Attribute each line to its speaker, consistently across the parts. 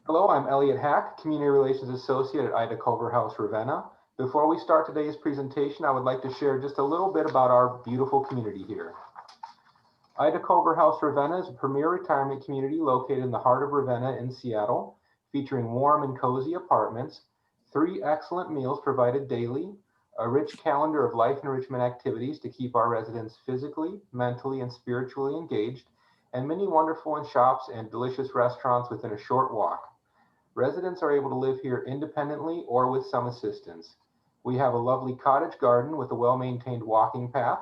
Speaker 1: Hello, I'm Elliot Hack, Community Relations Associate at Ida Culver House, Ravenna. Before we start today's presentation, I would like to share just a little bit about our beautiful community here. Ida Culver House, Ravenna is a premier retirement community located in the heart of Ravenna in Seattle, featuring warm and cozy apartments, 3 excellent meals provided daily, a rich calendar of life enrichment activities to keep our residents physically, mentally, and spiritually engaged, and many wonderful shops and delicious restaurants within a short walk. Residents are able to live here independently or with some assistance. We have a lovely cottage garden with a well-maintained walking path,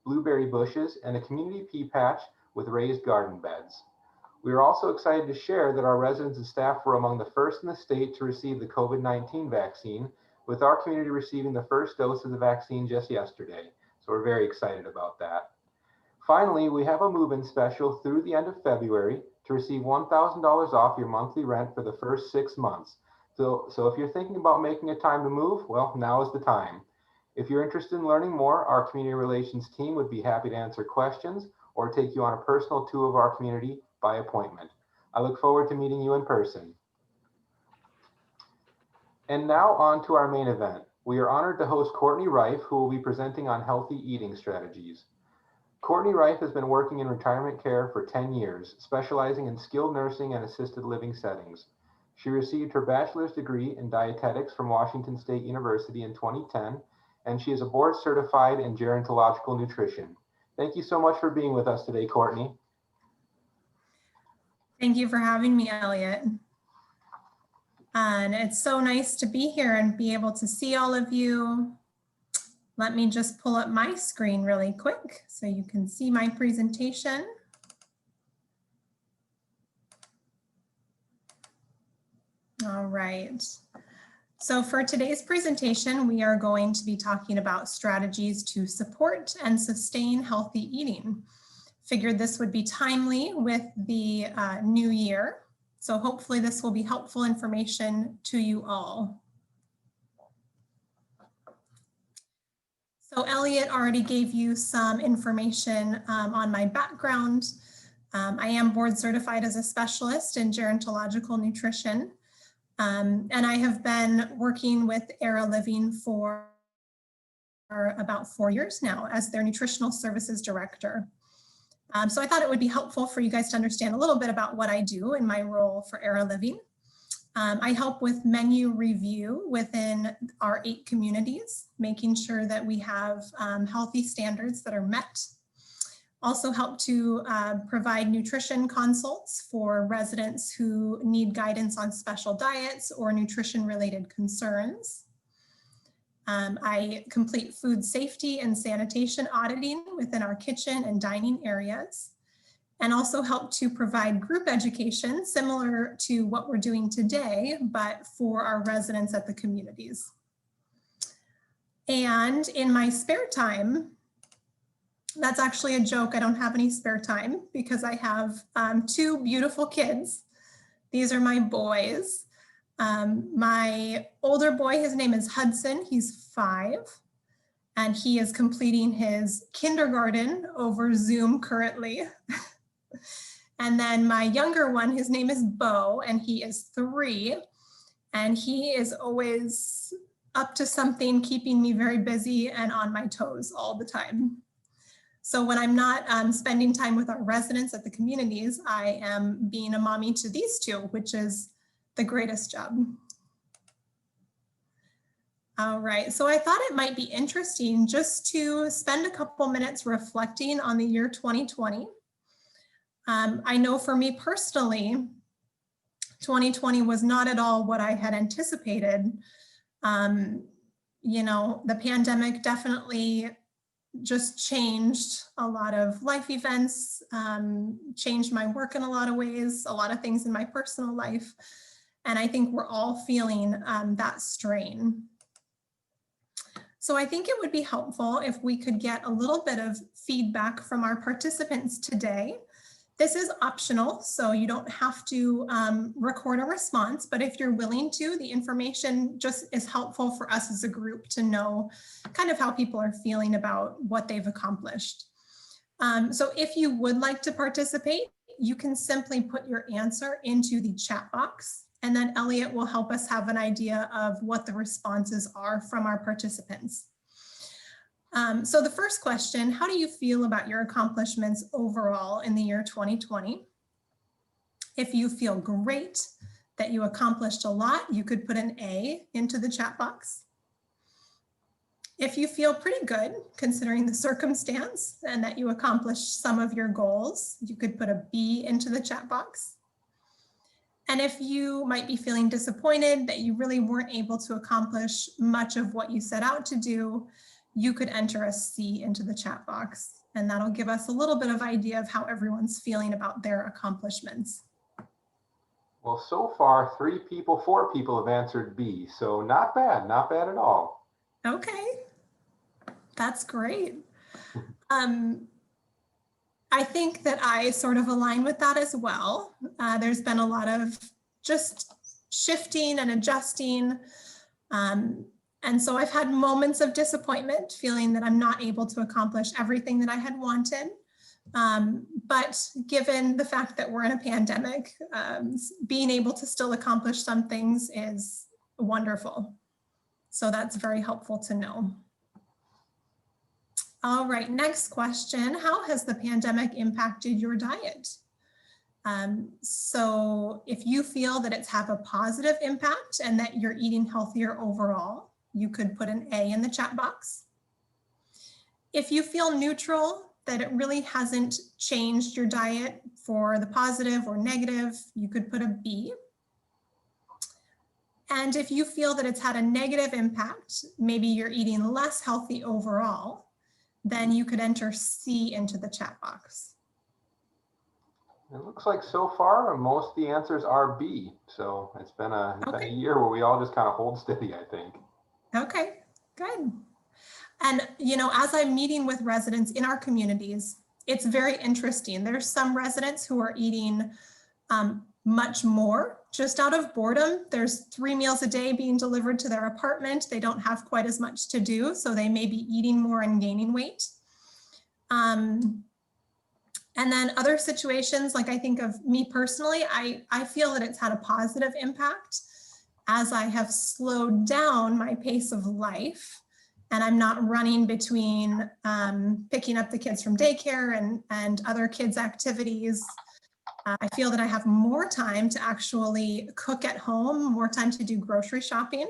Speaker 1: blueberry bushes, and a community pea patch with raised garden beds. We are also excited to share that our residents and staff were among the first in the state to receive the COVID-19 vaccine, with our community receiving the first dose of the vaccine just yesterday. So we're very excited about that. Finally, we have a move-in special through the end of February to receive $1,000 off your monthly rent for the first 6 months. So if you're thinking about making a time to move, well, now is the time. If you're interested in learning more, our community relations team would be happy to answer questions or take you on a personal tour of our community by appointment. I look forward to meeting you in person. And now on to our main event. We are honored to host Courtney Rife, who will be presenting on healthy eating strategies. Courtney Rife has been working in retirement care for 10 years, specializing in skilled nursing and assisted living settings. She received her bachelor's degree in dietetics from Washington State University in 2010, and she is a board certified in gerontological nutrition. Thank you so much for being with us today, Courtney.
Speaker 2: Thank you for having me, Elliot. And it's so nice to be here and be able to see all of you. Let me just pull up my screen really quick so you can see my presentation. All right. So for today's presentation, we are going to be talking about strategies to support and sustain healthy eating. Figured this would be timely with the new year. So hopefully this will be helpful information to you all. So Elliot already gave you some information on my background. I am board certified as a specialist in gerontological nutrition. And I have been working with Era Living for about 4 years now as their nutritional services director. So I thought it would be helpful for you guys to understand a little bit about what I do in my role for Era Living. I help with menu review within our 8 communities, making sure that we have healthy standards that are met. Also help to provide nutrition consults for residents who need guidance on special diets or nutrition-related concerns. I complete food safety and sanitation auditing within our kitchen and dining areas, and also help to provide group education similar to what we're doing today, but for our residents at the communities. And in my spare time, that's actually a joke, I don't have any spare time because I have 2 beautiful kids. These are my boys. My older boy, his name is Hudson, he's 5, and he is completing his kindergarten over Zoom currently. And then my younger one, his name is Bo, and he is 3, and he is always up to something, keeping me very busy and on my toes all the time. So when I'm not spending time with our residents at the communities, I am being a mommy to these 2, which is the greatest job. All right, so I thought it might be interesting just to spend a couple minutes reflecting on the year 2020. I know for me personally, 2020 was not at all what I had anticipated. You know, the pandemic definitely just changed a lot of life events, changed my work in a lot of ways, a lot of things in my personal life. And I think we're all feeling that strain. So I think it would be helpful if we could get a little bit of feedback from our participants today. This is optional, so you don't have to record a response, but if you're willing to, the information just is helpful for us as a group to know kind of how people are feeling about what they've accomplished. So if you would like to participate, you can simply put your answer into the chat box and then Elliot will help us have an idea of what the responses are from our participants. So the first question, how do you feel about your accomplishments overall in the year 2020? If you feel great that you accomplished a lot, you could put an A into the chat box. If you feel pretty good considering the circumstance and that you accomplished some of your goals, you could put a B into the chat box. And if you might be feeling disappointed that you really weren't able to accomplish much of what you set out to do, you could enter a C into the chat box. And that'll give us a little bit of idea of how everyone's feeling about their accomplishments.
Speaker 1: Well, so far, 4 people have answered B, so not bad at all.
Speaker 2: Okay, that's great. I think that I sort of align with that as well. There's been a lot of just shifting and adjusting. And so I've had moments of disappointment, feeling that I'm not able to accomplish everything that I had wanted. But given the fact that we're in a pandemic, being able to still accomplish some things is wonderful. So that's very helpful to know. All right, next question. How has the pandemic impacted your diet? So if you feel that it's had a positive impact and that you're eating healthier overall, you could put an A in the chat box. If you feel neutral, that it really hasn't changed your diet for the positive or negative, you could put a B. And if you feel that it's had a negative impact, maybe you're eating less healthy overall, then you could enter C into the chat box.
Speaker 1: It looks like so far most of the answers are B. So it's been a year where we all just kind of hold steady, I think.
Speaker 2: Okay, good. And you know, as I'm meeting with residents in our communities, it's very interesting. There's some residents who are eating much more just out of boredom. There's 3 meals a day being delivered to their apartment. They don't have quite as much to do, so they may be eating more and gaining weight. And then other situations, like I think of me personally, I feel that it's had a positive impact as I have slowed down my pace of life and I'm not running between picking up the kids from daycare and other kids' activities. I feel that I have more time to actually cook at home, more time to do grocery shopping.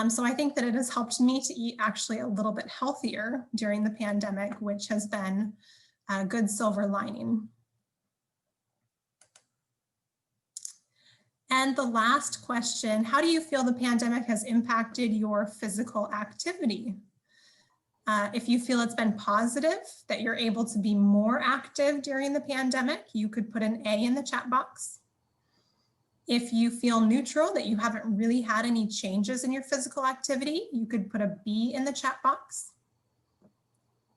Speaker 2: So I think that it has helped me to eat actually a little bit healthier during the pandemic, which has been a good silver lining. And the last question, how do you feel the pandemic has impacted your physical activity? If you feel it's been positive, that you're able to be more active during the pandemic, you could put an A in the chat box. If you feel neutral, that you haven't really had any changes in your physical activity, you could put a B in the chat box.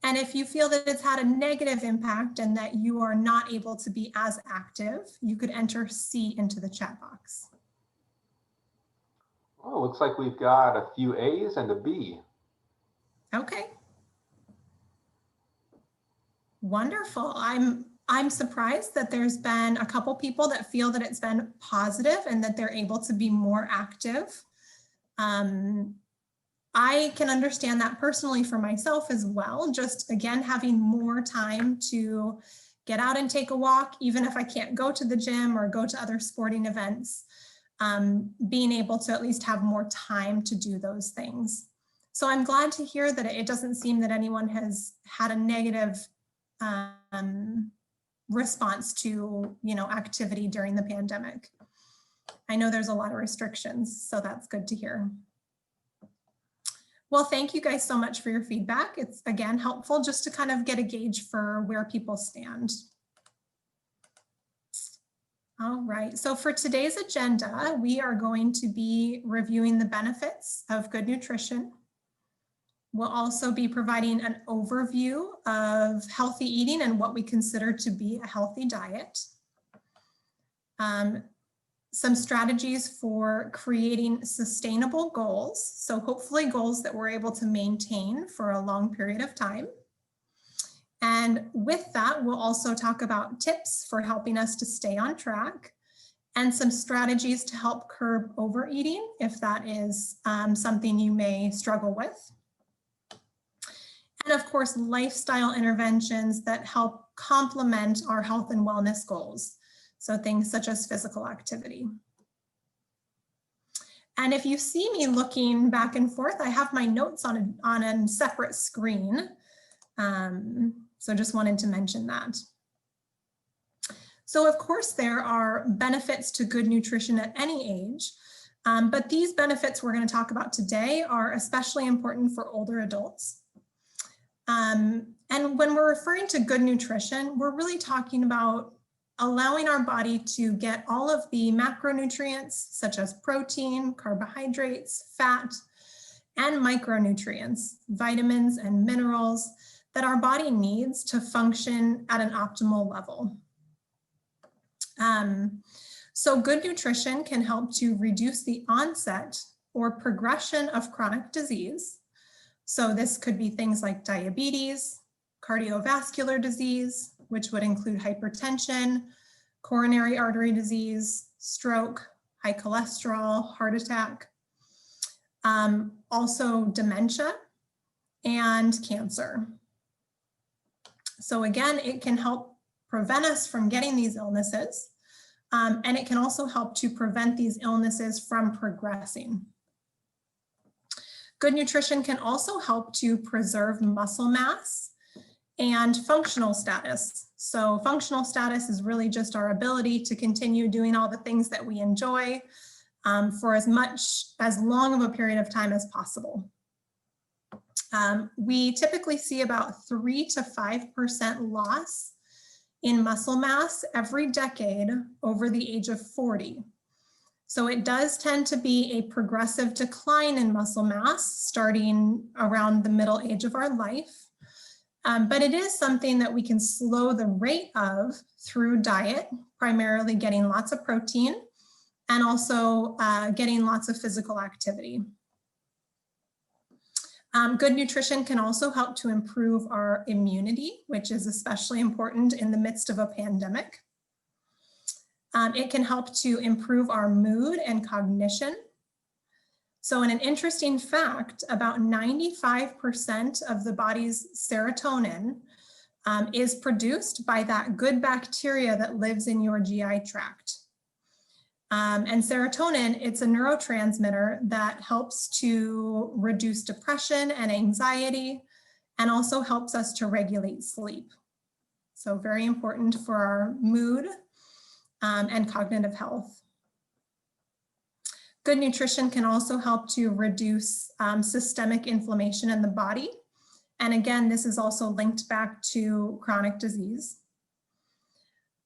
Speaker 2: And if you feel that it's had a negative impact and that you are not able to be as active, you could enter C into the chat box.
Speaker 1: Oh, looks like we've got a few A's and a B.
Speaker 2: Okay. Wonderful. I'm surprised that there's been a couple people that feel that it's been positive and that they're able to be more active. I can understand that personally for myself as well. Just again, having more time to get out and take a walk, even if I can't go to the gym or go to other sporting events, being able to at least have more time to do those things. So I'm glad to hear that it doesn't seem that anyone has had a negative response to, activity during the pandemic. I know there's a lot of restrictions, so that's good to hear. Well, thank you guys so much for your feedback. It's again helpful just to kind of get a gauge for where people stand. All right, so for today's agenda, we are going to be reviewing the benefits of good nutrition. We'll also be providing an overview of healthy eating and what we consider to be a healthy diet. Some strategies for creating sustainable goals. So hopefully goals that we're able to maintain for a long period of time. And with that, we'll also talk about tips for helping us to stay on track and some strategies to help curb overeating if that is something you may struggle with. And of course, lifestyle interventions that help complement our health and wellness goals. So things such as physical activity. And if you see me looking back and forth, I have my notes on a separate screen. So just wanted to mention that. So of course, there are benefits to good nutrition at any age, but these benefits we're going to talk about today are especially important for older adults. And when we're referring to good nutrition, we're really talking about allowing our body to get all of the macronutrients such as protein, carbohydrates, fat, and micronutrients, vitamins and minerals that our body needs to function at an optimal level. So good nutrition can help to reduce the onset or progression of chronic disease. So this could be things like diabetes, cardiovascular disease, which would include hypertension, coronary artery disease, stroke, high cholesterol, heart attack, also dementia and cancer. So again, it can help prevent us from getting these illnesses, and it can also help to prevent these illnesses from progressing. Good nutrition can also help to preserve muscle mass and functional status. So functional status is really just our ability to continue doing all the things that we enjoy for as long of a period of time as possible. We typically see about 3 to 5% loss in muscle mass every decade over the age of 40. So it does tend to be a progressive decline in muscle mass starting around the middle age of our life. But it is something that we can slow the rate of through diet, primarily getting lots of protein and also getting lots of physical activity. Good nutrition can also help to improve our immunity, which is especially important in the midst of a pandemic. It can help to improve our mood and cognition. So in an interesting fact, about 95% of the body's serotonin is produced by that good bacteria that lives in your GI tract. And serotonin, it's a neurotransmitter that helps to reduce depression and anxiety and also helps us to regulate sleep. So very important for our mood and cognitive health. Good nutrition can also help to reduce systemic inflammation in the body. And again, this is also linked back to chronic disease.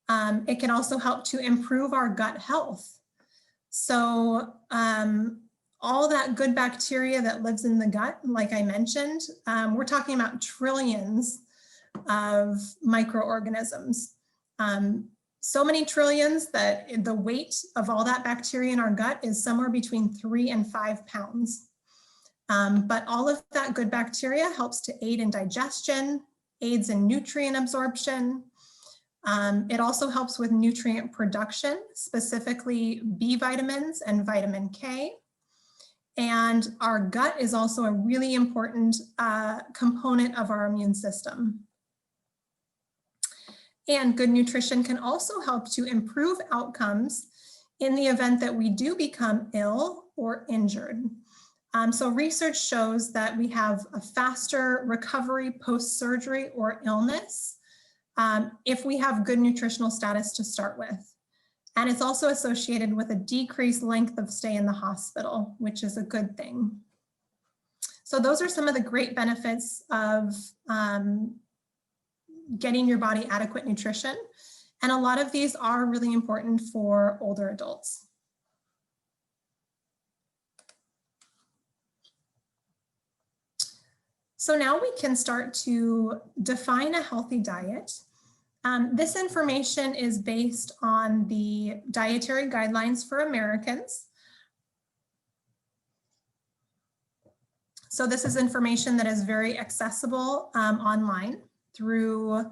Speaker 2: It can also help to improve our gut health. So all that good bacteria that lives in the gut, like I mentioned, we're talking about trillions of microorganisms. So many trillions that the weight of all that bacteria in our gut is somewhere between 3 and 5 pounds. But all of that good bacteria helps to aid in digestion, aids in nutrient absorption. It also helps with nutrient production, specifically B vitamins and vitamin K. And our gut is also a really important component of our immune system. And good nutrition can also help to improve outcomes in the event that we do become ill or injured. So research shows that we have a faster recovery post-surgery or illness if we have good nutritional status to start with. And it's also associated with a decreased length of stay in the hospital, which is a good thing. So those are some of the great benefits of getting your body adequate nutrition. And a lot of these are really important for older adults. So now we can start to define a healthy diet. This information is based on the Dietary Guidelines for Americans. So this is information that is very accessible online through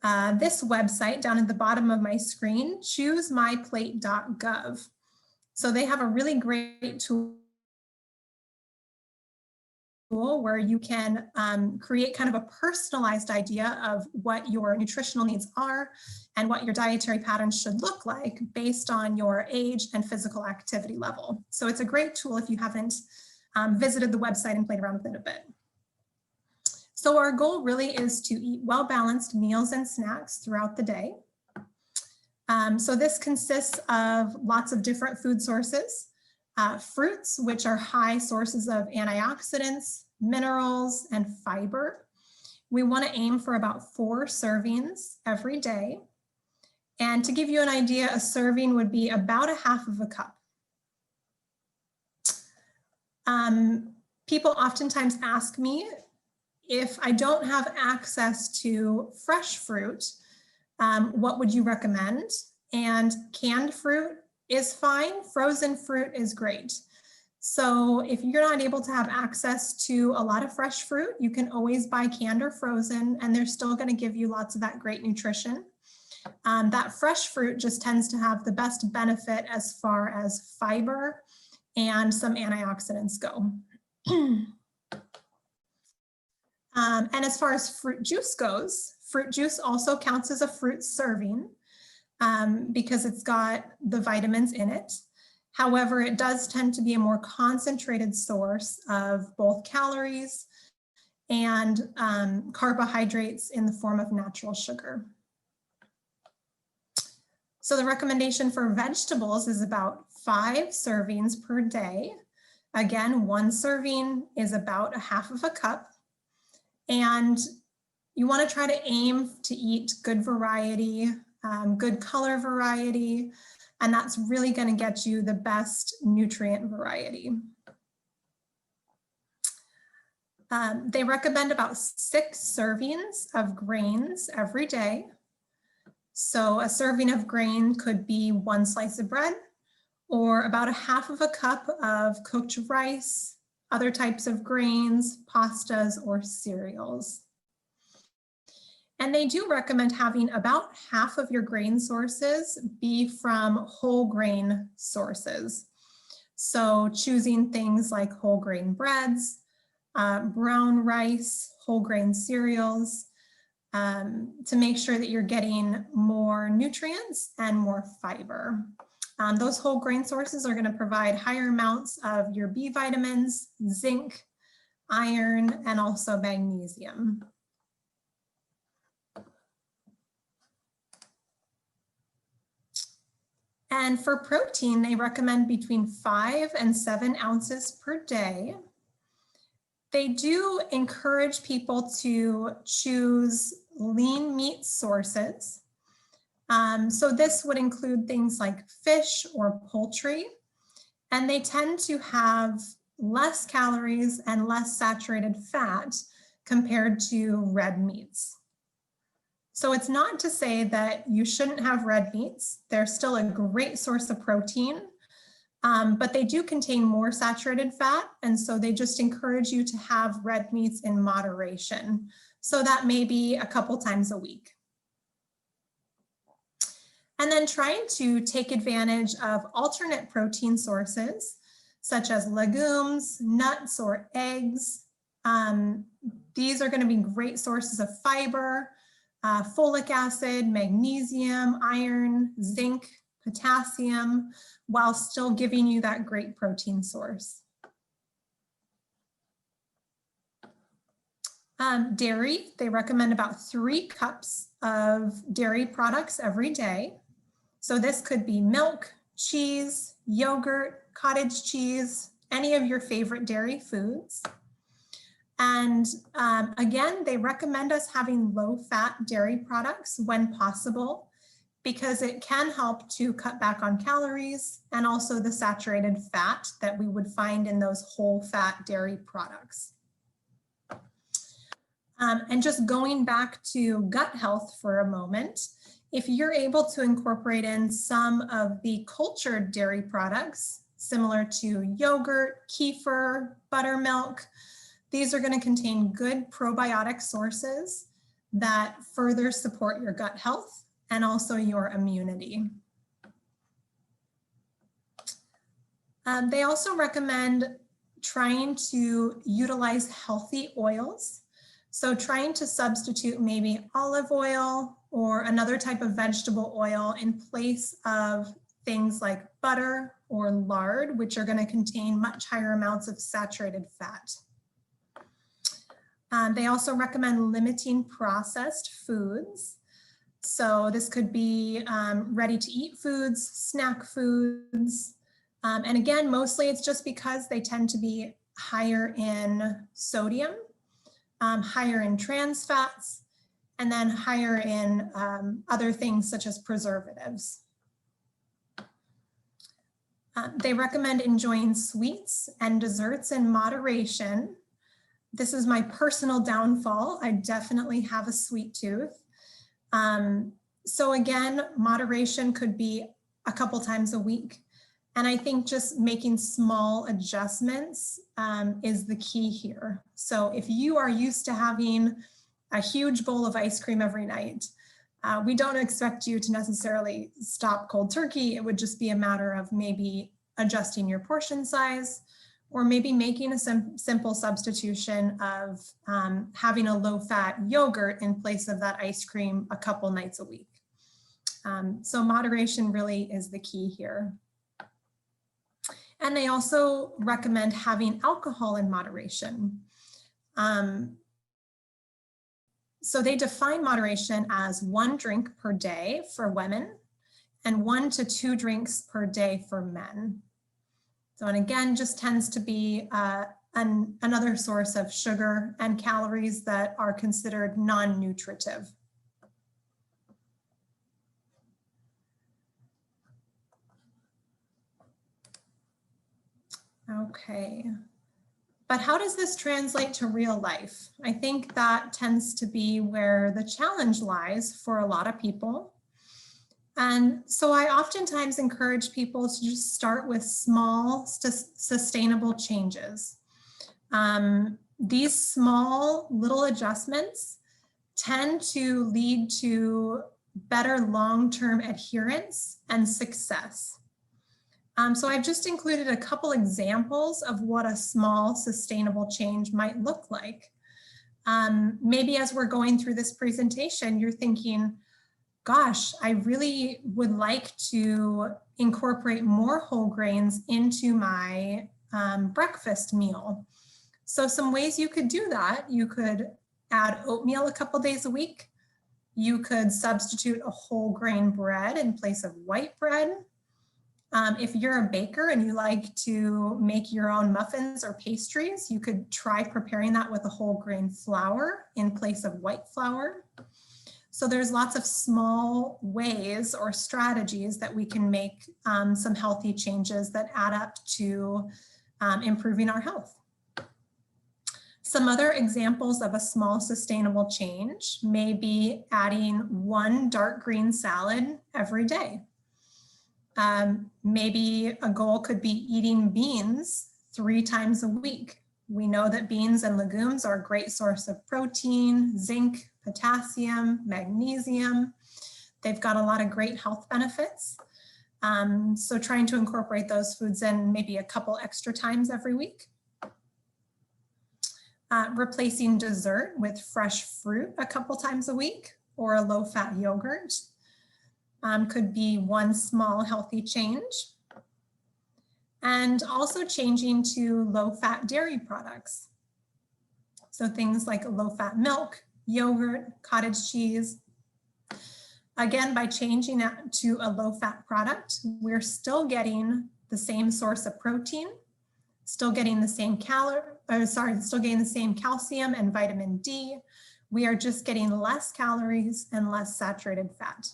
Speaker 2: this website down at the bottom of my screen, choosemyplate.gov. So they have a really great tool where you can create kind of a personalized idea of what your nutritional needs are and what your dietary patterns should look like based on your age and physical activity level. So it's a great tool if you haven't visited the website and played around with it a bit. So our goal really is to eat well-balanced meals and snacks throughout the day. So this consists of lots of different food sources. Fruits, which are high sources of antioxidants, minerals, and fiber. We want to aim for about 4 servings every day. And to give you an idea, a serving would be about 1/2 cup. People oftentimes ask me if I don't have access to fresh fruit, what would you recommend? And canned fruit is fine. Frozen fruit is great. So if you're not able to have access to a lot of fresh fruit, you can always buy canned or frozen, and they're still going to give you lots of that great nutrition. That fresh fruit just tends to have the best benefit as far as fiber and some antioxidants go. And as far as fruit juice goes, fruit juice also counts as a fruit serving because it's got the vitamins in it. However, it does tend to be a more concentrated source of both calories and carbohydrates in the form of natural sugar. So the recommendation for vegetables is about 5 servings per day. Again, 1 serving is about 1/2 cup. And you want to try to aim to eat good variety, good color variety, and that's really going to get you the best nutrient variety. They recommend about 6 servings of grains every day. So a serving of grain could be 1 slice of bread or about 1/2 cup of cooked rice, other types of grains, pastas, or cereals. And they do recommend having about 1/2 of your grain sources be from whole grain sources. So choosing things like whole grain breads, brown rice, whole grain cereals, to make sure that you're getting more nutrients and more fiber. Those whole grain sources are going to provide higher amounts of your B vitamins, zinc, iron, and also magnesium. And for protein, they recommend between 5 and 7 ounces per day. They do encourage people to choose lean meat sources. So this would include things like fish or poultry, and they tend to have less calories and less saturated fat compared to red meats. So it's not to say that you shouldn't have red meats. They're still a great source of protein, but they do contain more saturated fat, and so they just encourage you to have red meats in moderation. So that may be a couple times a week. And then trying to take advantage of alternate protein sources, such as legumes, nuts, or eggs. These are going to be great sources of fiber, folic acid, magnesium, iron, zinc, potassium, while still giving you that great protein source. Dairy, they recommend about 3 cups of dairy products every day. So this could be milk, cheese, yogurt, cottage cheese, any of your favorite dairy foods. And again, they recommend us having low-fat dairy products when possible, because it can help to cut back on calories and also the saturated fat that we would find in those whole-fat dairy products. And just going back to gut health for a moment, if you're able to incorporate in some of the cultured dairy products, similar to yogurt, kefir, buttermilk, these are going to contain good probiotic sources that further support your gut health and also your immunity. They also recommend trying to utilize healthy oils. So trying to substitute maybe olive oil or another type of vegetable oil in place of things like butter or lard, which are going to contain much higher amounts of saturated fat. They also recommend limiting processed foods. So this could be ready-to-eat foods, snack foods. And again, mostly it's just because they tend to be higher in sodium, higher in trans fats, and then higher in other things such as preservatives. They recommend enjoying sweets and desserts in moderation. This is my personal downfall. I definitely have a sweet tooth. So again, moderation could be a couple times a week. And I think just making small adjustments is the key here. So if you are used to having a huge bowl of ice cream every night, we don't expect you to necessarily stop cold turkey. It would just be a matter of maybe adjusting your portion size, or maybe making a simple substitution of having a low-fat yogurt in place of that ice cream a couple nights a week. So moderation really is the key here. And they also recommend having alcohol in moderation. So they define moderation as 1 drink per day for women and 1 to 2 drinks per day for men. So, and again, just tends to be another source of sugar and calories that are considered non-nutritive. Okay, but how does this translate to real life? I think that tends to be where the challenge lies for a lot of people. And so I oftentimes encourage people to just start with small, sustainable changes. These small little adjustments tend to lead to better long-term adherence and success. So I've just included a couple examples of what a small sustainable change might look like. Maybe as we're going through this presentation, you're thinking, gosh, I really would like to incorporate more whole grains into my breakfast meal. So some ways you could do that: you could add oatmeal a couple days a week. You could substitute a whole grain bread in place of white bread. If you're a baker and you like to make your own muffins or pastries, you could try preparing that with a whole grain flour in place of white flour. So there's lots of small ways or strategies that we can make some healthy changes that add up to improving our health. Some other examples of a small sustainable change may be adding 1 dark green salad every day. Maybe a goal could be eating beans 3 times a week. We know that beans and legumes are a great source of protein, zinc, potassium, magnesium. They've got a lot of great health benefits. So trying to incorporate those foods in maybe a couple extra times every week. Replacing dessert with fresh fruit a couple times a week, or a low-fat yogurt. Could be one small healthy change. And also changing to low-fat dairy products. So things like low-fat milk, yogurt, cottage cheese. Again, by changing that to a low-fat product, we're still getting the same source of protein, still getting the same still getting the same calcium and vitamin D. We are just getting less calories and less saturated fat.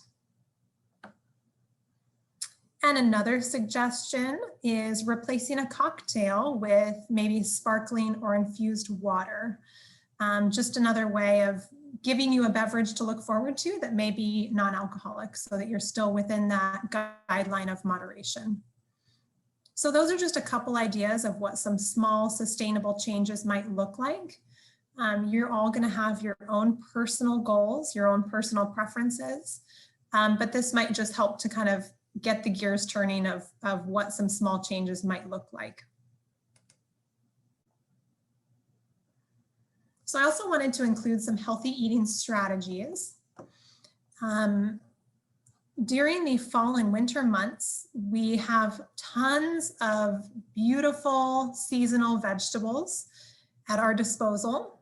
Speaker 2: And another suggestion is replacing a cocktail with maybe sparkling or infused water. Just another way of giving you a beverage to look forward to that may be non-alcoholic, so that you're still within that guideline of moderation. So those are just a couple ideas of what some small sustainable changes might look like. You're all going to have your own personal goals, your own personal preferences, but this might just help to kind of get the gears turning of what some small changes might look like. So I also wanted to include some healthy eating strategies. During the fall and winter months, we have tons of beautiful seasonal vegetables at our disposal.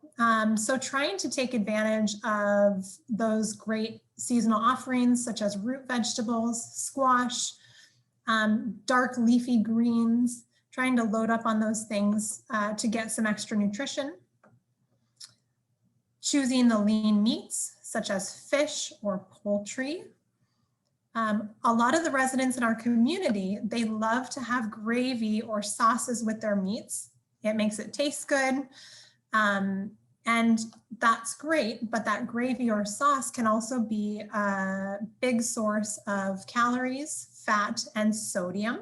Speaker 2: So trying to take advantage of those great seasonal offerings such as root vegetables, squash, dark leafy greens, trying to load up on those things to get some extra nutrition. Choosing the lean meats such as fish or poultry. A lot of the residents in our community, they love to have gravy or sauces with their meats. It makes it taste good. And that's great, but that gravy or sauce can also be a big source of calories, fat, and sodium.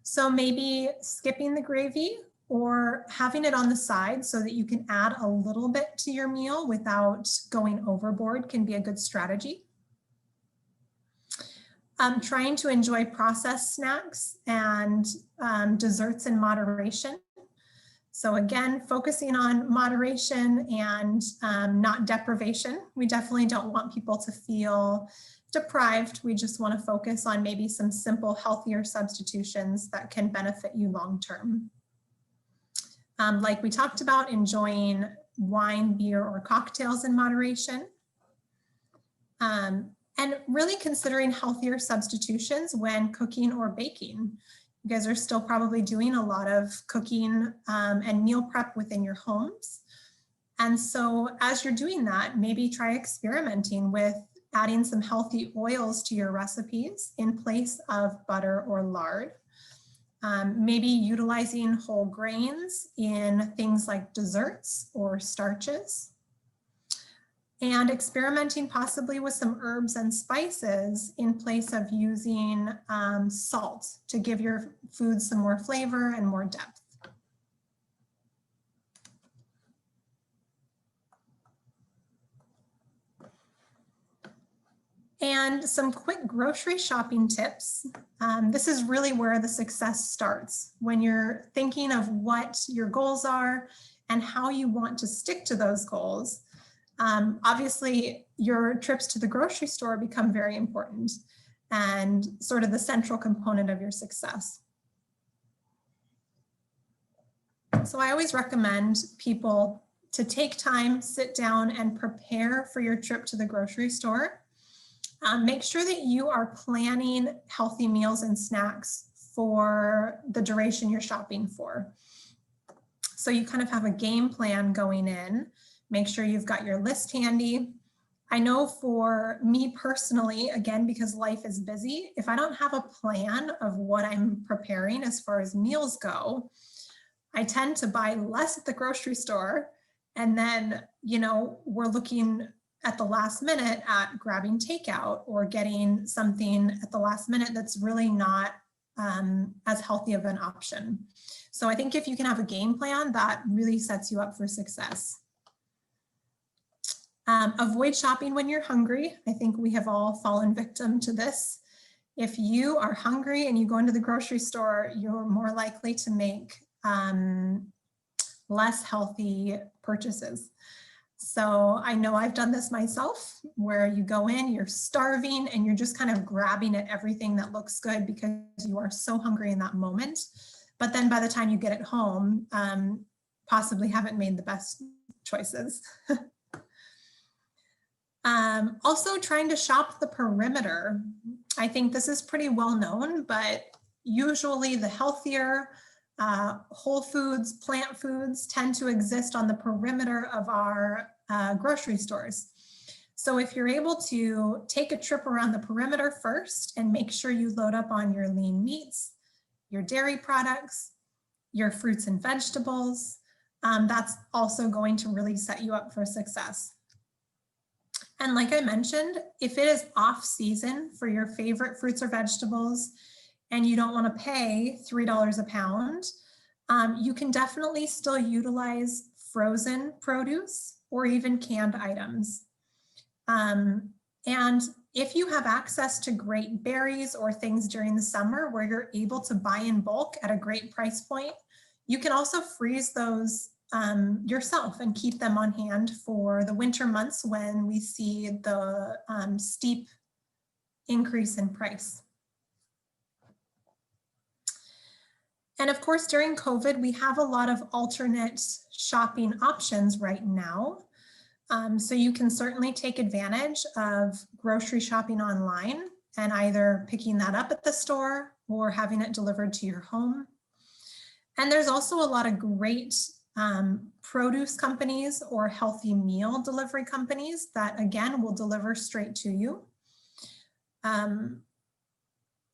Speaker 2: So maybe skipping the gravy or having it on the side so that you can add a little bit to your meal without going overboard can be a good strategy. Trying to enjoy processed snacks and desserts in moderation. So again, focusing on moderation and not deprivation. We definitely don't want people to feel deprived. We just want to focus on maybe some simple, healthier substitutions that can benefit you long-term. Like we talked about, enjoying wine, beer, or cocktails in moderation. And really considering healthier substitutions when cooking or baking. You guys are still probably doing a lot of cooking and meal prep within your homes. And so as you're doing that, maybe try experimenting with adding some healthy oils to your recipes in place of butter or lard. Maybe utilizing whole grains in things like desserts or starches. And experimenting possibly with some herbs and spices in place of using salt to give your food some more flavor and more depth. And some quick grocery shopping tips. This is really where the success starts. When you're thinking of what your goals are and how you want to stick to those goals, obviously your trips to the grocery store become very important and sort of the central component of your success. So I always recommend people to take time, sit down and prepare for your trip to the grocery store. Make sure that you are planning healthy meals and snacks for the duration you're shopping for. So you kind of have a game plan going in. Make sure you've got your list handy. I know for me personally, again, because life is busy, if I don't have a plan of what I'm preparing as far as meals go, I tend to buy less at the grocery store. And then, you know, we're looking at the last minute at grabbing takeout or getting something at the last minute that's really not as healthy of an option. So I think if you can have a game plan, that really sets you up for success. Avoid shopping when you're hungry. I think we have all fallen victim to this. If you are hungry and you go into the grocery store, you're more likely to make less healthy purchases. So I know I've done this myself, where you go in, you're starving and you're just kind of grabbing at everything that looks good because you are so hungry in that moment. But then by the time you get it home, possibly haven't made the best choices. Also trying to shop the perimeter. I think this is pretty well known, but usually the healthier whole foods, plant foods tend to exist on the perimeter of our grocery stores. So if you're able to take a trip around the perimeter first and make sure you load up on your lean meats, your dairy products, your fruits and vegetables, that's also going to really set you up for success. And like I mentioned, if it is off season for your favorite fruits or vegetables and you don't want to pay $3 a pound, you can definitely still utilize frozen produce, or even canned items. And if you have access to great berries or things during the summer where you're able to buy in bulk at a great price point, you can also freeze those yourself and keep them on hand for the winter months when we see the steep increase in price. And of course, during COVID, we have a lot of alternate shopping options right now. So you can certainly take advantage of grocery shopping online and either picking that up at the store or having it delivered to your home. And there's also a lot of great produce companies or healthy meal delivery companies that, again, will deliver straight to you.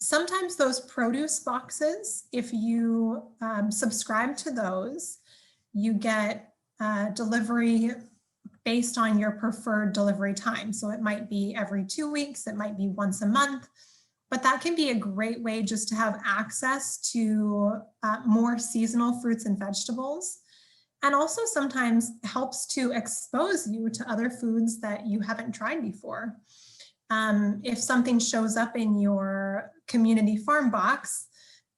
Speaker 2: Sometimes those produce boxes, if you subscribe to those, you get delivery based on your preferred delivery time. So it might be every 2 weeks, it might be once a month, but that can be a great way just to have access to more seasonal fruits and vegetables. And also sometimes helps to expose you to other foods that you haven't tried before. If something shows up in your community farm box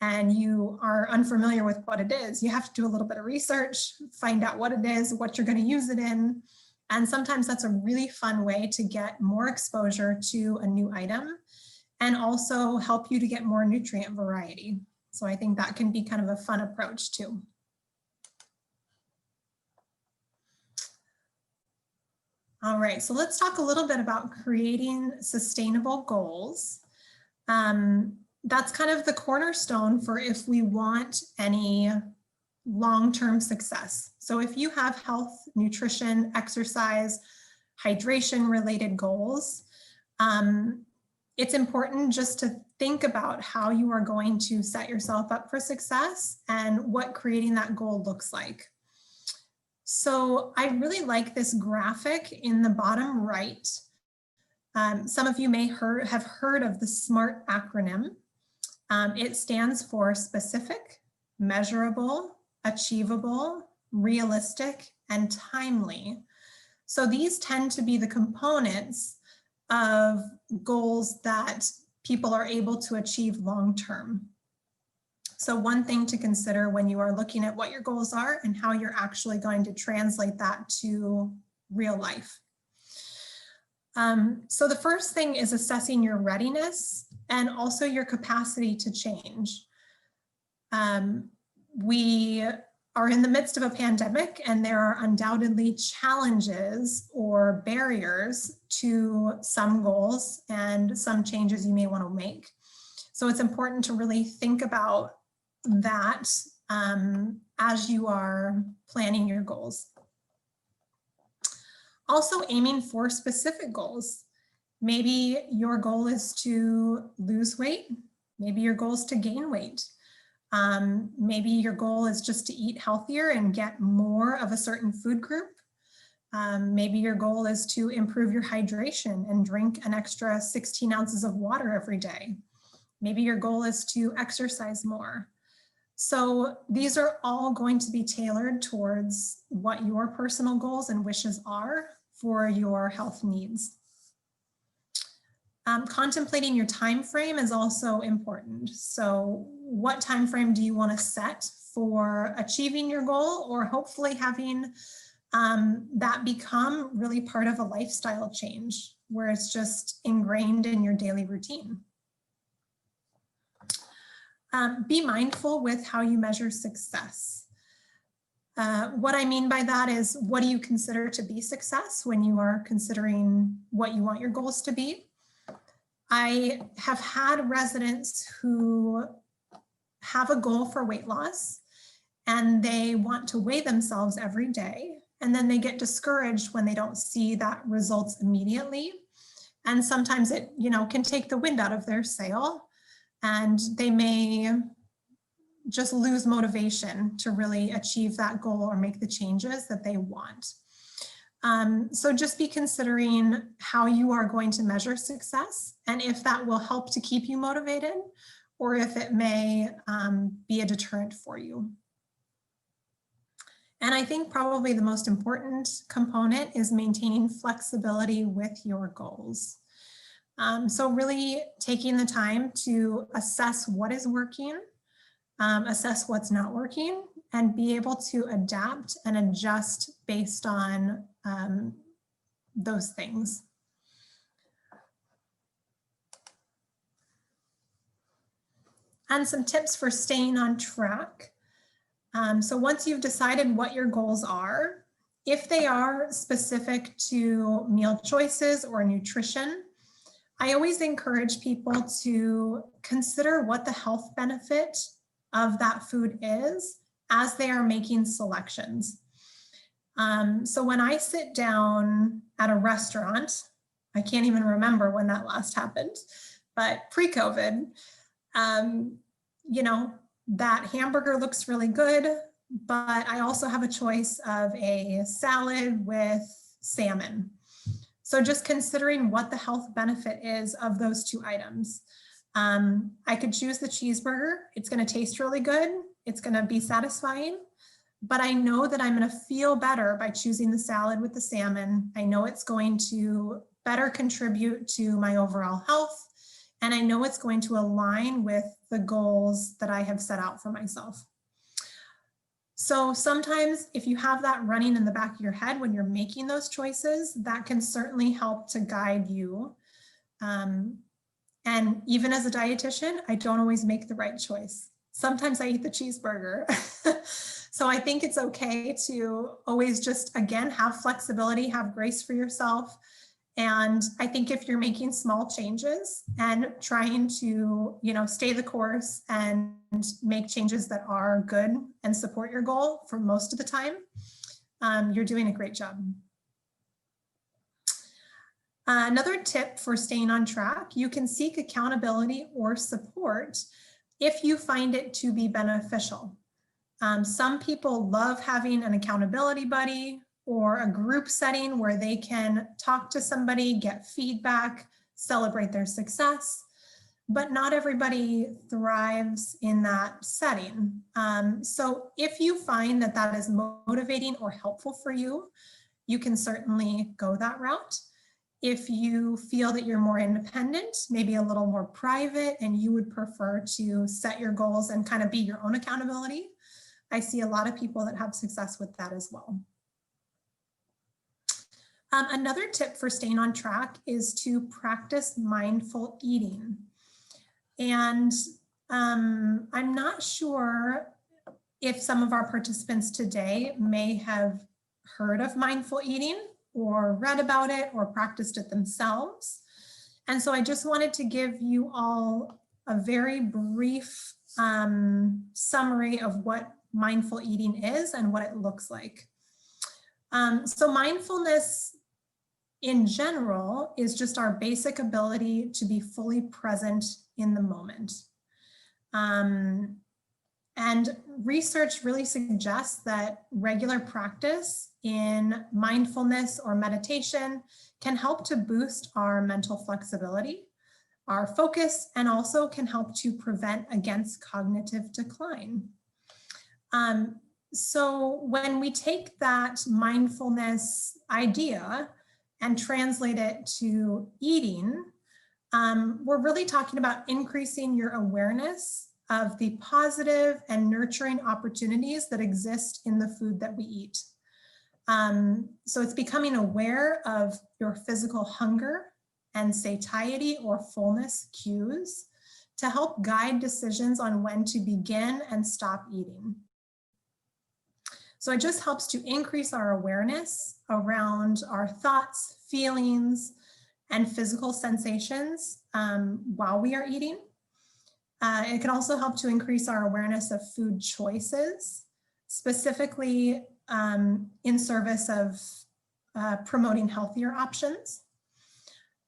Speaker 2: and you are unfamiliar with what it is, you have to do a little bit of research, find out what it is, what you're going to use it in. And sometimes that's a really fun way to get more exposure to a new item and also help you to get more nutrient variety. So I think that can be kind of a fun approach too. All right, so let's talk a little bit about creating sustainable goals. That's kind of the cornerstone for if we want any long-term success. So if you have health, nutrition, exercise, hydration related goals, it's important just to think about how you are going to set yourself up for success and what creating that goal looks like. So I really like this graphic in the bottom right. Some of you may have heard of the SMART acronym. It stands for specific, measurable, achievable, realistic, and timely. So these tend to be the components of goals that people are able to achieve long-term. So one thing to consider when you are looking at what your goals are and how you're actually going to translate that to real life. So the first thing is assessing your readiness and also your capacity to change. We are in the midst of a pandemic and there are undoubtedly challenges or barriers to some goals and some changes you may want to make. So it's important to really think about that as you are planning your goals. Also aiming for specific goals. Maybe your goal is to lose weight. Maybe your goal is to gain weight. Maybe your goal is just to eat healthier and get more of a certain food group. Maybe your goal is to improve your hydration and drink an extra 16 ounces of water every day. Maybe your goal is to exercise more. So these are all going to be tailored towards what your personal goals and wishes are for your health needs. Contemplating your time frame is also important. So what time frame do you want to set for achieving your goal, or hopefully having that become really part of a lifestyle change where it's just ingrained in your daily routine. Be mindful with how you measure success. What I mean by that is, what do you consider to be success when you are considering what you want your goals to be? I have had residents who have a goal for weight loss and they want to weigh themselves every day, and then they get discouraged when they don't see that results immediately. And sometimes it, can take the wind out of their sail, and they may just lose motivation to really achieve that goal or make the changes that they want. So just be considering how you are going to measure success and if that will help to keep you motivated or if it may be a deterrent for you. And I think probably the most important component is maintaining flexibility with your goals. So really taking the time to assess what is working, assess what's not working, and be able to adapt and adjust based on those things. And some tips for staying on track. So once you've decided what your goals are, if they are specific to meal choices or nutrition, I always encourage people to consider what the health benefit of that food is as they are making selections. So when I sit down at a restaurant, I can't even remember when that last happened, but pre-COVID, you know, that hamburger looks really good, but I also have a choice of a salad with salmon. So just considering what the health benefit is of those two items. I could choose the cheeseburger. It's going to taste really good. It's going to be satisfying, but I know that I'm going to feel better by choosing the salad with the salmon. I know it's going to better contribute to my overall health, and I know it's going to align with the goals that I have set out for myself. So sometimes if you have that running in the back of your head when you're making those choices, that can certainly help to guide you. And even as a dietitian, I don't always make the right choice. Sometimes I eat the cheeseburger. So I think it's okay to always just, again, have flexibility, have grace for yourself. And I think if you're making small changes and trying to, you know, stay the course and make changes that are good and support your goal for most of the time, you're doing a great job. Another tip for staying on track, you can seek accountability or support if you find it to be beneficial. Some people love having an accountability buddy or a group setting where they can talk to somebody, get feedback, celebrate their success, but not everybody thrives in that setting. So if you find that that is motivating or helpful for you, you can certainly go that route. If you feel that you're more independent, maybe a little more private, and you would prefer to set your goals and kind of be your own accountability, I see a lot of people that have success with that as well. Another tip for staying on track is to practice mindful eating. And I'm not sure if some of our participants today may have heard of mindful eating or read about it or practiced it themselves. And so I just wanted to give you all a very brief summary of what mindful eating is and what it looks like. So mindfulness in general is just our basic ability to be fully present in the moment. And research really suggests that regular practice in mindfulness or meditation can help to boost our mental flexibility, our focus, and also can help to prevent against cognitive decline. So when we take that mindfulness idea and translate it to eating, we're really talking about increasing your awareness of the positive and nurturing opportunities that exist in the food that we eat. So it's becoming aware of your physical hunger and satiety or fullness cues to help guide decisions on when to begin and stop eating. So it just helps to increase our awareness around our thoughts, feelings, and physical sensations while we are eating. It can also help to increase our awareness of food choices, specifically in service of promoting healthier options.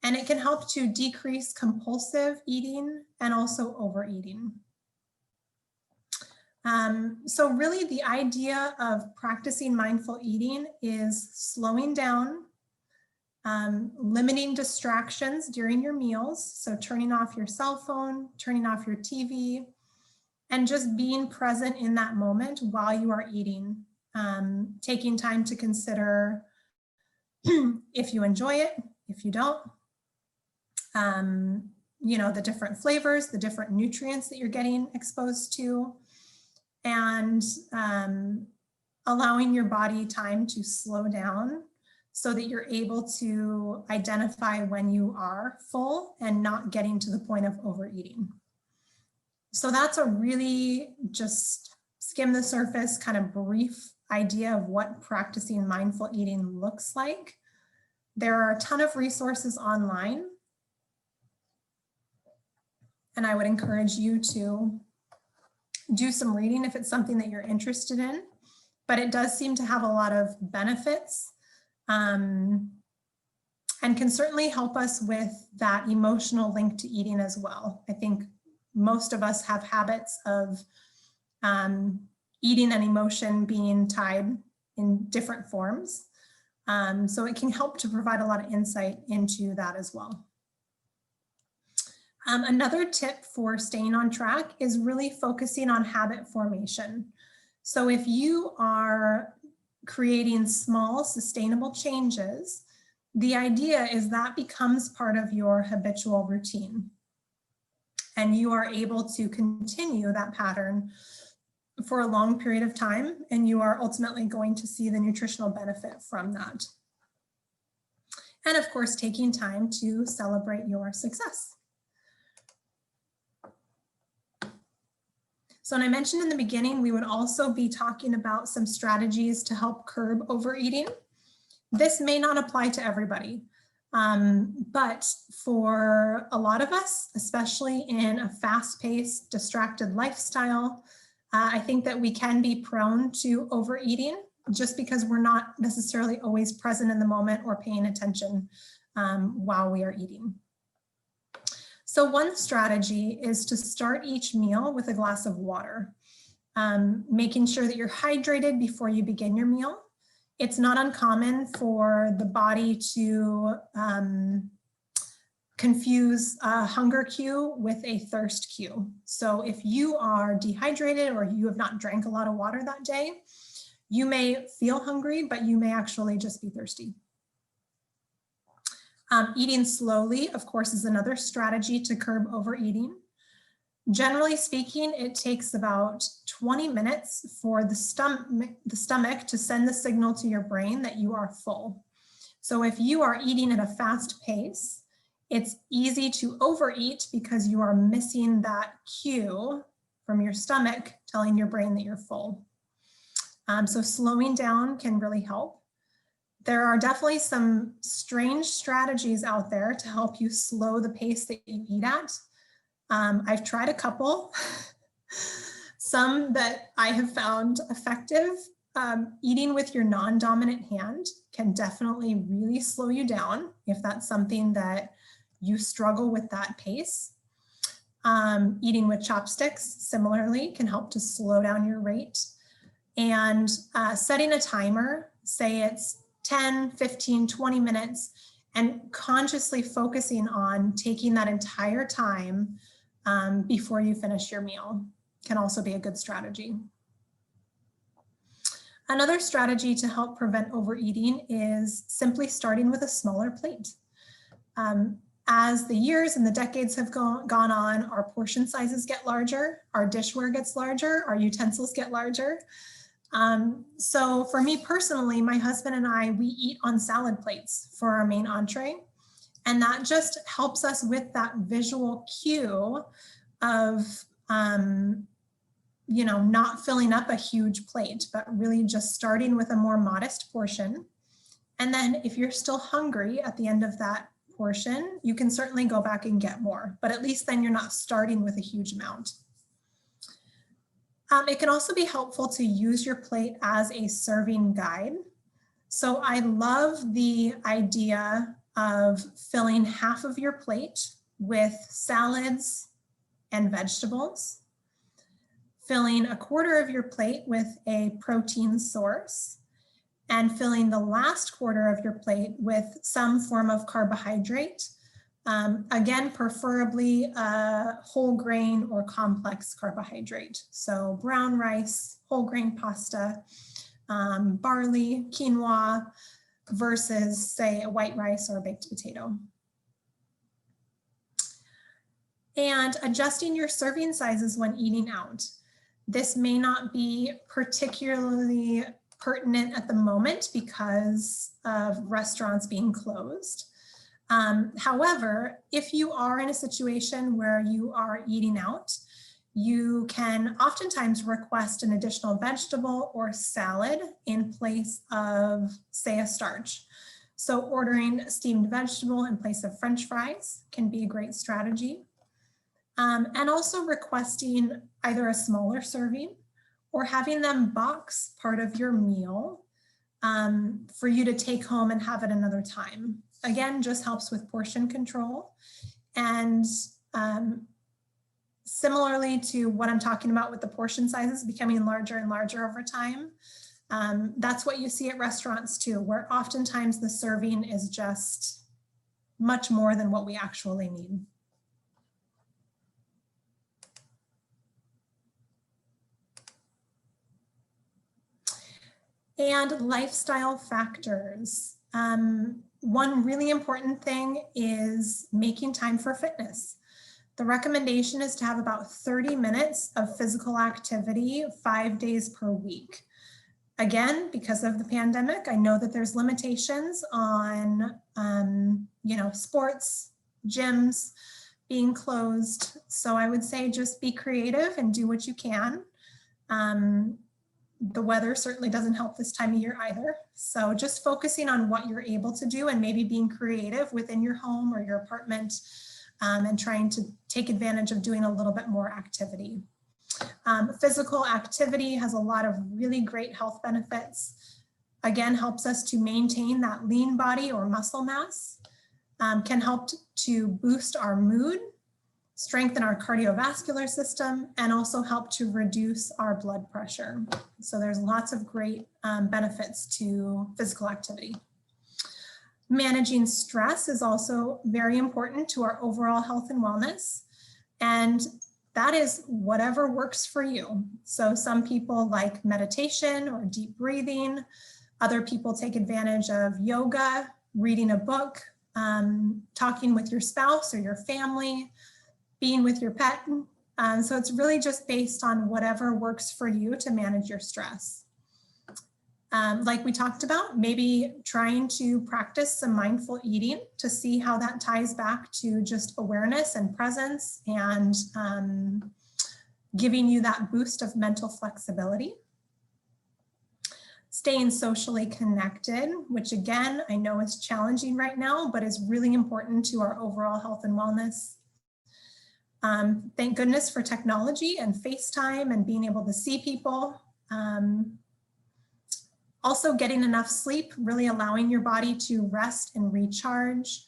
Speaker 2: And it can help to decrease compulsive eating and also overeating. So really the idea of practicing mindful eating is slowing down, limiting distractions during your meals. So turning off your cell phone, turning off your TV, and just being present in that moment while you are eating. taking time to consider if you enjoy it, if you don't, you know, the different flavors, the different nutrients that you're getting exposed to, and allowing your body time to slow down so that you're able to identify when you are full and not getting to the point of overeating. So that's a really just skim the surface kind of brief idea of what practicing mindful eating looks like. There are a ton of resources online, and I would encourage you to do some reading if it's something that you're interested in, but it does seem to have a lot of benefits and can certainly help us with that emotional link to eating as well. I think most of us have habits of eating and emotion being tied in different forms. So it can help to provide a lot of insight into that as well. Another tip for staying on track is really focusing on habit formation. So if you are creating small, sustainable changes, the idea is that becomes part of your habitual routine. And you are able to continue that pattern for a long period of time, and you are ultimately going to see the nutritional benefit from that. And of course, taking time to celebrate your success. So, and I mentioned in the beginning, we would also be talking about some strategies to help curb overeating. This may not apply to everybody, but for a lot of us, especially in a fast-paced, distracted lifestyle, I think that we can be prone to overeating just because we're not necessarily always present in the moment or paying attention while we are eating. So one strategy is to start each meal with a glass of water, making sure that you're hydrated before you begin your meal. It's not uncommon for the body to confuse a hunger cue with a thirst cue. So if you are dehydrated or you have not drank a lot of water that day, you may feel hungry, but you may actually just be thirsty. Eating slowly, of course, is another strategy to curb overeating. Generally speaking, it takes about 20 minutes for the stomach to send the signal to your brain that you are full. So if you are eating at a fast pace, it's easy to overeat because you are missing that cue from your stomach telling your brain that you're full. So slowing down can really help. There are definitely some strange strategies out there to help you slow the pace that you eat at. I've tried a couple, some that I have found effective. Eating with your non-dominant hand can definitely really slow you down if that's something that you struggle with that pace. Eating with chopsticks, similarly, can help to slow down your rate. And setting a timer, say it's 10, 15, 20 minutes, and consciously focusing on taking that entire time before you finish your meal can also be a good strategy. Another strategy to help prevent overeating is simply starting with a smaller plate. As the years and the decades have gone on, our portion sizes get larger, our dishware gets larger, our utensils get larger. So for me personally, my husband and I, we eat on salad plates for our main entree. And that just helps us with that visual cue of, not filling up a huge plate, but really just starting with a more modest portion. And then if you're still hungry at the end of that portion, you can certainly go back and get more, but at least then you're not starting with a huge amount. It can also be helpful to use your plate as a serving guide. So I love the idea of filling half of your plate with salads and vegetables, filling a quarter of your plate with a protein source, and filling the last quarter of your plate with some form of carbohydrate. Again, preferably whole grain or complex carbohydrate. So brown rice, whole grain pasta, barley, quinoa, versus say a white rice or a baked potato. And adjusting your serving sizes when eating out. This may not be particularly pertinent at the moment because of restaurants being closed. However, if you are in a situation where you are eating out, you can oftentimes request an additional vegetable or salad in place of, say, a starch. So ordering a steamed vegetable in place of French fries can be a great strategy. And also requesting either a smaller serving or having them box part of your meal for you to take home and have it another time. Again, just helps with portion control. And similarly to what I'm talking about with the portion sizes becoming larger and larger over time, that's what you see at restaurants too, where oftentimes the serving is just much more than what we actually need. And lifestyle factors. One really important thing is making time for fitness. The recommendation is to have about 30 minutes of physical activity 5 days per week. Again, because of the pandemic, I know that there's limitations on sports, gyms being closed. So I would say just be creative and do what you can. The weather certainly doesn't help this time of year either. So just focusing on what you're able to do and maybe being creative within your home or your apartment and trying to take advantage of doing a little bit more activity. Physical activity has a lot of really great health benefits. Again, helps us to maintain that lean body or muscle mass, can help to boost our mood, strengthen our cardiovascular system, and also help to reduce our blood pressure. So there's lots of great benefits to physical activity. Managing stress is also very important to our overall health and wellness. And that is whatever works for you. So some people like meditation or deep breathing. Other people take advantage of yoga, reading a book, talking with your spouse or your family, being with your pet. So it's really just based on whatever works for you to manage your stress. Like we talked about, maybe trying to practice some mindful eating to see how that ties back to just awareness and presence and giving you that boost of mental flexibility. Staying socially connected, which again, I know is challenging right now, but is really important to our overall health and wellness. Thank goodness for technology and FaceTime and being able to see people. Also getting enough sleep, really allowing your body to rest and recharge.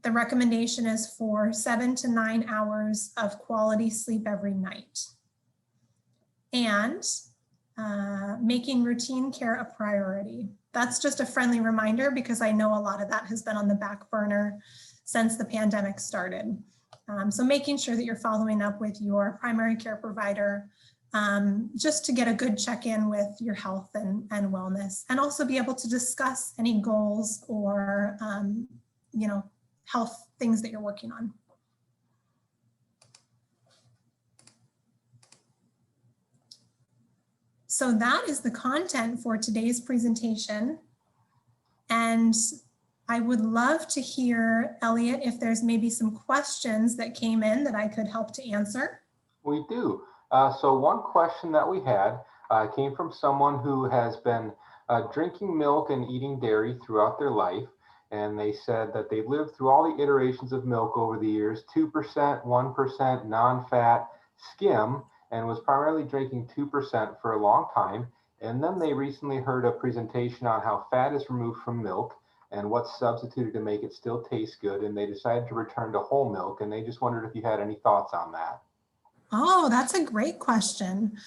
Speaker 2: The recommendation is for 7 to 9 hours of quality sleep every night. And making routine care a priority. That's just a friendly reminder because I know a lot of that has been on the back burner since the pandemic started. So making sure that you're following up with your primary care provider just to get a good check-in with your health and wellness, and also be able to discuss any goals or health things that you're working on. So that is the content for today's presentation. And I would love to hear, Elliot, if there's maybe some questions that came in that I could help to answer.
Speaker 1: We do. So one question that we had came from someone who has been drinking milk and eating dairy throughout their life. And they said that they lived through all the iterations of milk over the years, 2%, 1%, non-fat, skim, and was primarily drinking 2% for a long time. And then they recently heard a presentation on how fat is removed from milk and what's substituted to make it still taste good. And they decided to return to whole milk. And they just wondered if you had any thoughts on that.
Speaker 2: Oh, that's a great question.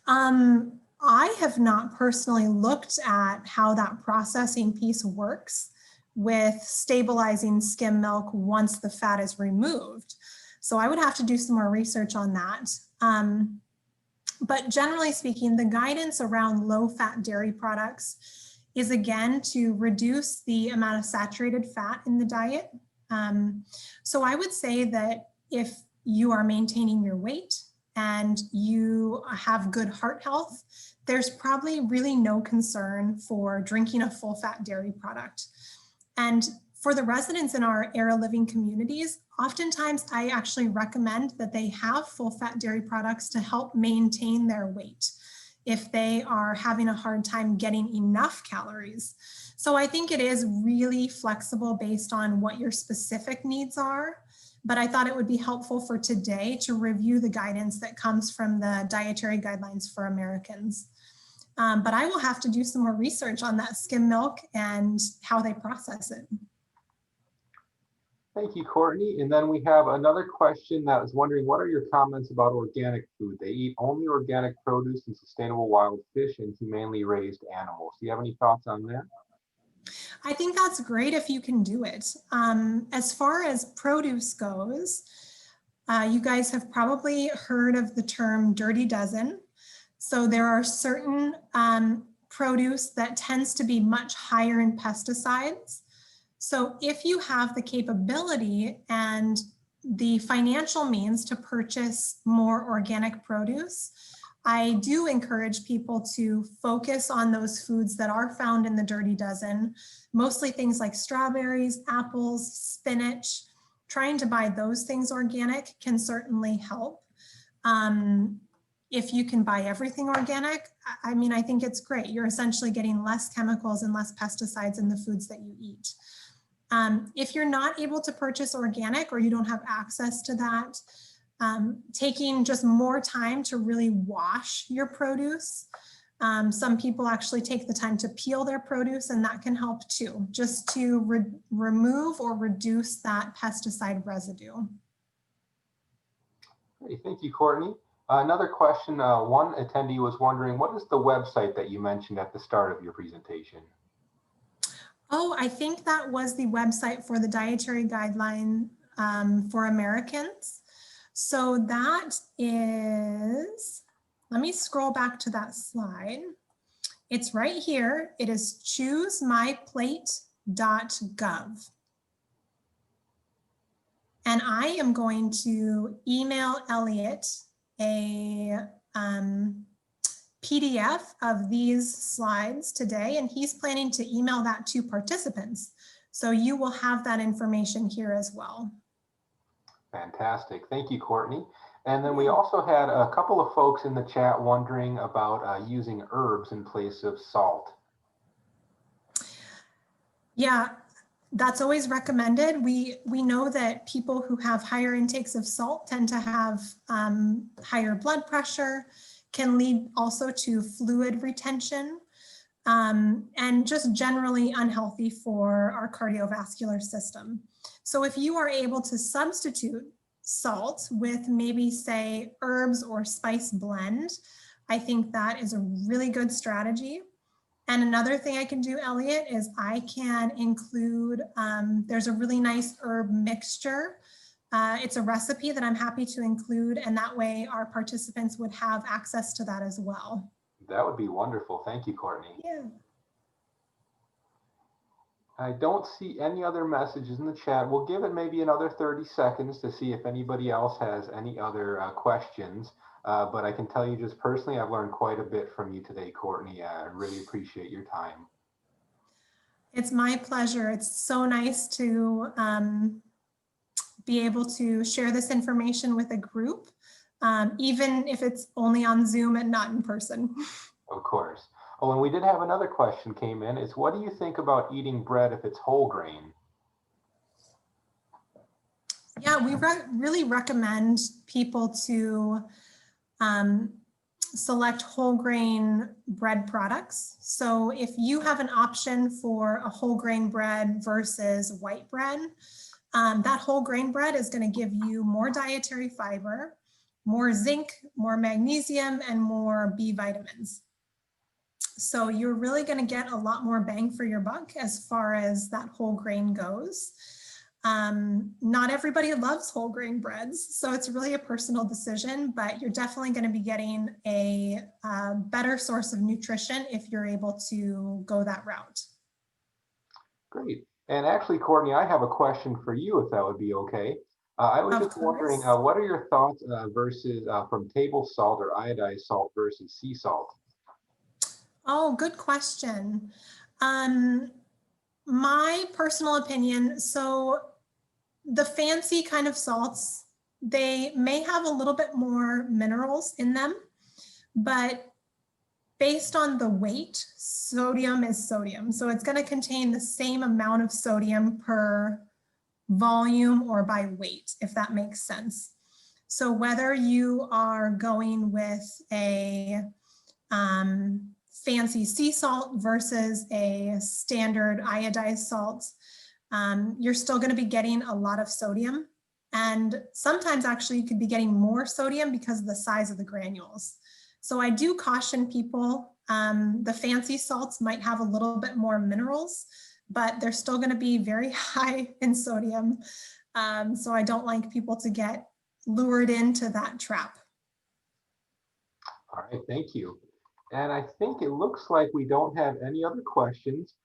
Speaker 2: I have not personally looked at how that processing piece works with stabilizing skim milk once the fat is removed. So I would have to do some more research on that. But generally speaking, the guidance around low-fat dairy products is again to reduce the amount of saturated fat in the diet. So I would say that if you are maintaining your weight and you have good heart health, there's probably really no concern for drinking a full-fat dairy product. And for the residents in our Era Living communities, oftentimes I actually recommend that they have full-fat dairy products to help maintain their weight if they are having a hard time getting enough calories. So I think it is really flexible based on what your specific needs are. But I thought it would be helpful for today to review the guidance that comes from the Dietary Guidelines for Americans. But I will have to do some more research on that skim milk and how they process it.
Speaker 1: Thank you, Courtney. And then we have another question that was wondering, what are your comments about organic food? They eat only organic produce and sustainable wild fish and humanely raised animals. Do you have any thoughts on that?
Speaker 2: I think that's great if you can do it. As far as produce goes, you guys have probably heard of the term dirty dozen. So there are certain produce that tends to be much higher in pesticides. So if you have the capability and the financial means to purchase more organic produce, I do encourage people to focus on those foods that are found in the dirty dozen, mostly things like strawberries, apples, spinach. Trying to buy those things organic can certainly help. If you can buy everything organic, I mean, I think it's great. You're essentially getting less chemicals and less pesticides in the foods that you eat. If you're not able to purchase organic or you don't have access to that, taking just more time to really wash your produce. Some people actually take the time to peel their produce, and that can help too, just to remove or reduce that pesticide residue.
Speaker 1: Hey, thank you, Courtney. Another question, one attendee was wondering, what is the website that you mentioned at the start of your presentation?
Speaker 2: Oh, I think that was the website for the Dietary Guideline for Americans. So that is, let me scroll back to that slide. It's right here. It is choosemyplate.gov. And I am going to email Elliot a PDF of these slides today, and he's planning to email that to participants. So you will have that information here as well.
Speaker 1: Fantastic. Thank you, Courtney. And then we also had a couple of folks in the chat wondering about using herbs in place of salt.
Speaker 2: Yeah, that's always recommended. We know that people who have higher intakes of salt tend to have higher blood pressure, can lead also to fluid retention, and just generally unhealthy for our cardiovascular system. So if you are able to substitute salt with maybe say herbs or spice blend, I think that is a really good strategy. And another thing I can do, Elliot, is I can include, there's a really nice herb mixture. It's a recipe that I'm happy to include, and that way our participants would have access to that as well.
Speaker 1: That would be wonderful. Thank you, Courtney.
Speaker 2: Yeah.
Speaker 1: I don't see any other messages in the chat. We'll give it maybe another 30 seconds to see if anybody else has any other questions. But I can tell you just personally, I've learned quite a bit from you today, Courtney. I really appreciate your time.
Speaker 2: It's my pleasure. It's so nice to be able to share this information with a group, even if it's only on Zoom and not in person.
Speaker 1: Of course. Oh, and we did have another question came in. It's, what do you think about eating bread if it's whole grain?
Speaker 2: Yeah, we really recommend people to select whole grain bread products. So if you have an option for a whole grain bread versus white bread, that whole grain bread is going to give you more dietary fiber, more zinc, more magnesium, and more B vitamins. So you're really going to get a lot more bang for your buck as far as that whole grain goes. Not everybody loves whole grain breads, so it's really a personal decision, but you're definitely going to be getting a better source of nutrition if you're able to go that route.
Speaker 1: Great. And actually, Courtney, I have a question for you, if that would be okay. I was
Speaker 2: Of
Speaker 1: just wondering,
Speaker 2: course.
Speaker 1: what are your thoughts versus from table salt or iodized salt versus sea salt?
Speaker 2: Oh, good question. My personal opinion, so the fancy kind of salts, they may have a little bit more minerals in them, but based on the weight, sodium is sodium. So it's going to contain the same amount of sodium per volume or by weight, if that makes sense. So whether you are going with a fancy sea salt versus a standard iodized salt, you're still going to be getting a lot of sodium. And sometimes actually you could be getting more sodium because of the size of the granules. So I do caution people, the fancy salts might have a little bit more minerals, but they're still going to be very high in sodium. So I don't like people to get lured into that trap.
Speaker 1: All right, thank you. And I think it looks like we don't have any other questions.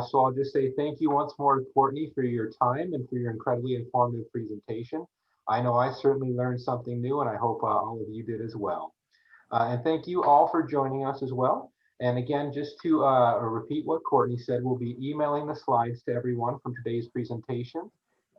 Speaker 1: So I'll just say thank you once more to Courtney for your time and for your incredibly informative presentation. I know I certainly learned something new, and I hope all of you did as well. And thank you all for joining us as well. And again, just to repeat what Courtney said, we'll be emailing the slides to everyone from today's presentation,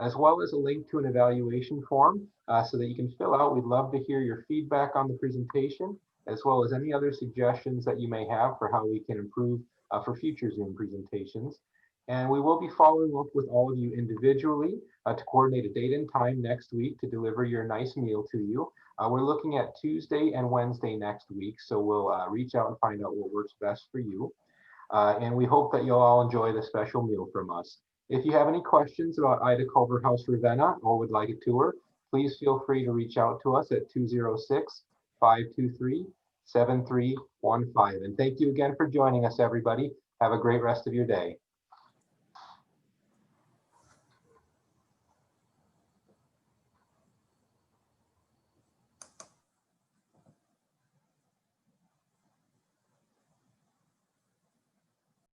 Speaker 1: as well as a link to an evaluation form so that you can fill out. We'd love to hear your feedback on the presentation, as well as any other suggestions that you may have for how we can improve for future Zoom presentations. And we will be following up with all of you individually to coordinate a date and time next week to deliver your nice meal to you. We're looking at Tuesday and Wednesday next week, so we'll reach out and find out what works best for you. And we hope that you'll all enjoy the special meal from us. If you have any questions about Ida Culver House Ravenna or would like a tour, please feel free to reach out to us at 206-523-7315. And thank you again for joining us, everybody. Have a great rest of your day.